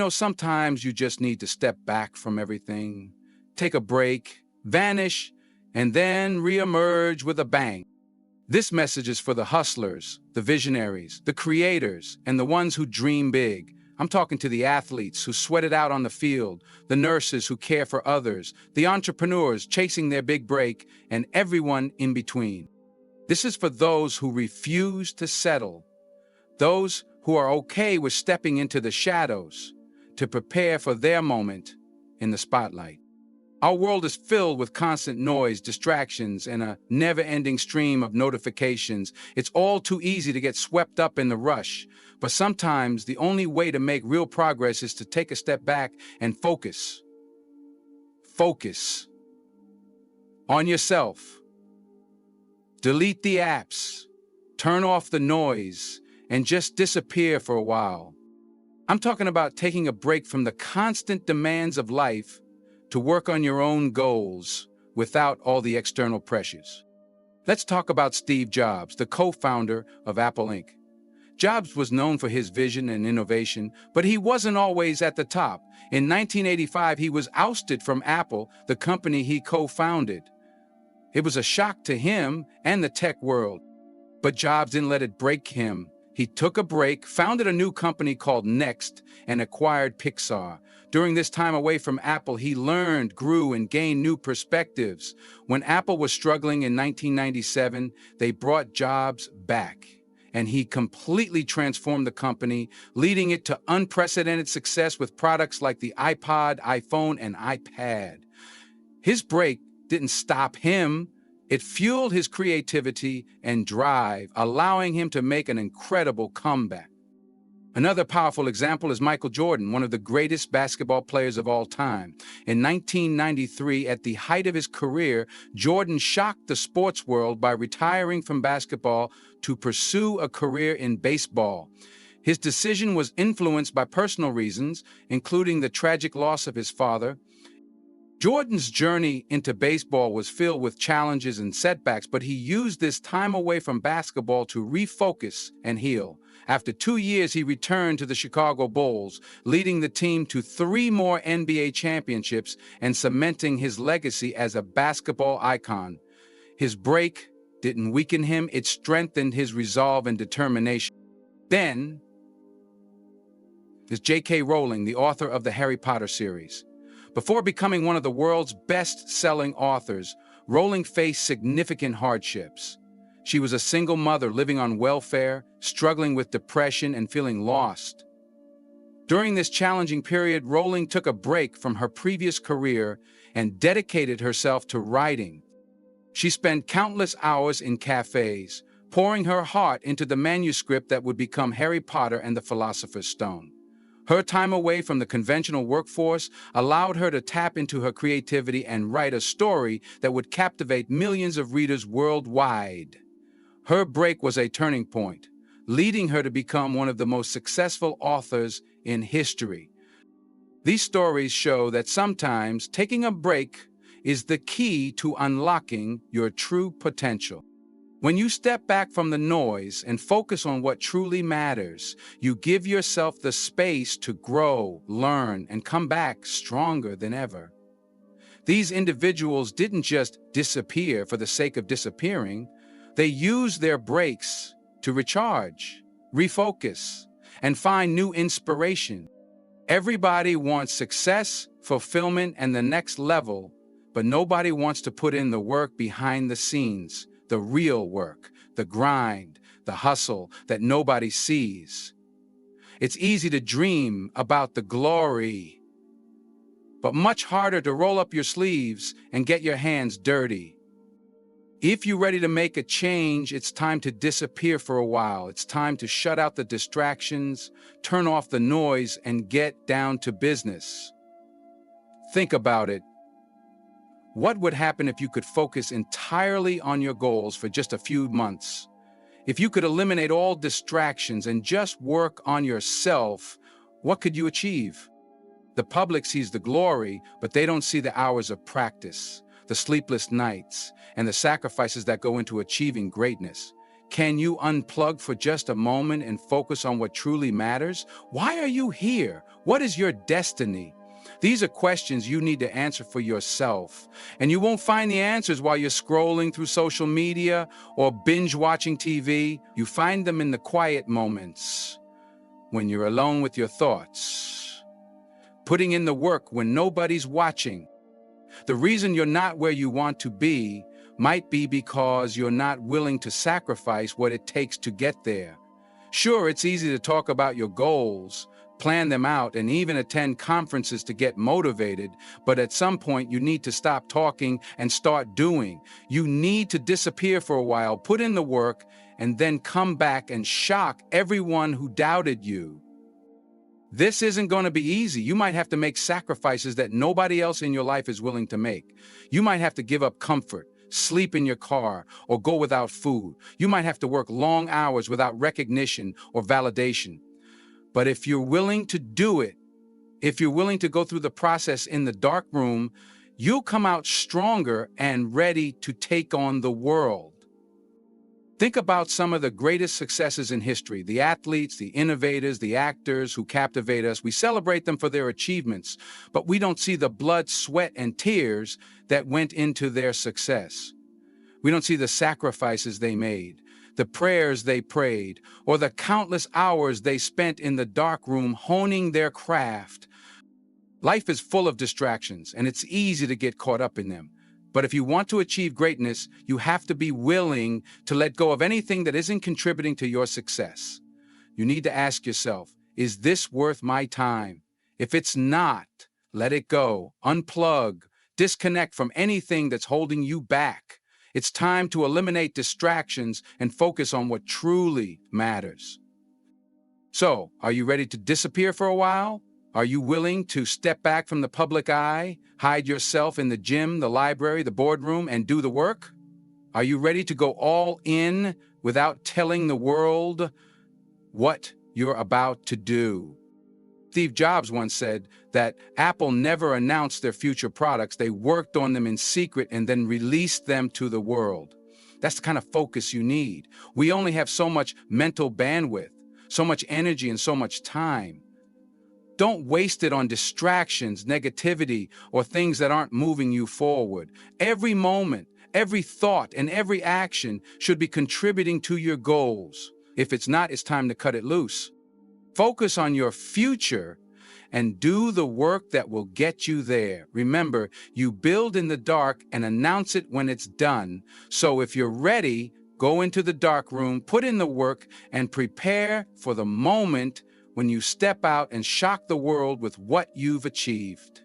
Sometimes you just need to step back from everything, take a break, vanish, and then reemerge with a bang. This message is for the hustlers, the visionaries, the creators, and the ones who dream big. I'm talking to the athletes who sweat it out on the field, the nurses who care for others, the entrepreneurs chasing their big break, and everyone in between. This is for those who refuse to settle, those who are okay with stepping into the shadows to prepare for their moment in the spotlight. Our world is filled with constant noise, distractions, and a never-ending stream of notifications. It's all too easy to get swept up in the rush. But sometimes the only way to make real progress is to take a step back and focus. Focus on yourself. Delete the apps, turn off the noise, and just disappear for a while. I'm talking about taking a break from the constant demands of life to work on your own goals without all the external pressures. Let's talk about Steve Jobs, the co-founder of Apple Inc. Jobs was known for his vision and innovation, but he wasn't always at the top. In 1985, he was ousted from Apple, the company he co-founded. It was a shock to him and the tech world. But Jobs didn't let it break him. He took a break, founded a new company called Next, and acquired Pixar. During this time away from Apple, he learned, grew, and gained new perspectives. When Apple was struggling in 1997, they brought Jobs back, and he completely transformed the company, leading it to unprecedented success with products like the iPod, iPhone, and iPad. His break didn't stop him. It fueled his creativity and drive, allowing him to make an incredible comeback. Another powerful example is Michael Jordan, one of the greatest basketball players of all time. In 1993, at the height of his career, Jordan shocked the sports world by retiring from basketball to pursue a career in baseball. His decision was influenced by personal reasons, including the tragic loss of his father. Jordan's journey into baseball was filled with challenges and setbacks, but he used this time away from basketball to refocus and heal. After 2 years, he returned to the Chicago Bulls, leading the team to 3 more NBA championships and cementing his legacy as a basketball icon. His break didn't weaken him, it strengthened his resolve and determination. Then is J.K. Rowling, the author of the Harry Potter series. Before becoming one of the world's best-selling authors, Rowling faced significant hardships. She was a single mother living on welfare, struggling with depression and feeling lost. During this challenging period, Rowling took a break from her previous career and dedicated herself to writing. She spent countless hours in cafes, pouring her heart into the manuscript that would become Harry Potter and the Philosopher's Stone. Her time away from the conventional workforce allowed her to tap into her creativity and write a story that would captivate millions of readers worldwide. Her break was a turning point, leading her to become one of the most successful authors in history. These stories show that sometimes taking a break is the key to unlocking your true potential. When you step back from the noise and focus on what truly matters, you give yourself the space to grow, learn, and come back stronger than ever. These individuals didn't just disappear for the sake of disappearing. They used their breaks to recharge, refocus, and find new inspiration. Everybody wants success, fulfillment, and the next level, but nobody wants to put in the work behind the scenes. The real work, the grind, the hustle that nobody sees. It's easy to dream about the glory, but much harder to roll up your sleeves and get your hands dirty. If you're ready to make a change, it's time to disappear for a while. It's time to shut out the distractions, turn off the noise, and get down to business. Think about it. What would happen if you could focus entirely on your goals for just a few months? If you could eliminate all distractions and just work on yourself, what could you achieve? The public sees the glory, but they don't see the hours of practice, the sleepless nights, and the sacrifices that go into achieving greatness. Can you unplug for just a moment and focus on what truly matters? Why are you here? What is your destiny? These are questions you need to answer for yourself. And you won't find the answers while you're scrolling through social media or binge watching TV. You find them in the quiet moments, when you're alone with your thoughts, putting in the work when nobody's watching. The reason you're not where you want to be might be because you're not willing to sacrifice what it takes to get there. Sure, it's easy to talk about your goals, plan them out, and even attend conferences to get motivated, but at some point you need to stop talking and start doing. You need to disappear for a while, put in the work, and then come back and shock everyone who doubted you. This isn't going to be easy. You might have to make sacrifices that nobody else in your life is willing to make. You might have to give up comfort, sleep in your car, or go without food. You might have to work long hours without recognition or validation. But if you're willing to do it, if you're willing to go through the process in the dark room, you'll come out stronger and ready to take on the world. Think about some of the greatest successes in history, the athletes, the innovators, the actors who captivate us. We celebrate them for their achievements, but we don't see the blood, sweat, and tears that went into their success. We don't see the sacrifices they made, the prayers they prayed, or the countless hours they spent in the dark room honing their craft. Life is full of distractions, and it's easy to get caught up in them. But if you want to achieve greatness, you have to be willing to let go of anything that isn't contributing to your success. You need to ask yourself, is this worth my time? If it's not, let it go, unplug, disconnect from anything that's holding you back. It's time to eliminate distractions and focus on what truly matters. So, are you ready to disappear for a while? Are you willing to step back from the public eye, hide yourself in the gym, the library, the boardroom, and do the work? Are you ready to go all in without telling the world what you're about to do? Steve Jobs once said that Apple never announced their future products. They worked on them in secret and then released them to the world. That's the kind of focus you need. We only have so much mental bandwidth, so much energy, and so much time. Don't waste it on distractions, negativity, or things that aren't moving you forward. Every moment, every thought, and every action should be contributing to your goals. If it's not, it's time to cut it loose. Focus on your future and do the work that will get you there. Remember, you build in the dark and announce it when it's done. So if you're ready, go into the dark room, put in the work, and prepare for the moment when you step out and shock the world with what you've achieved.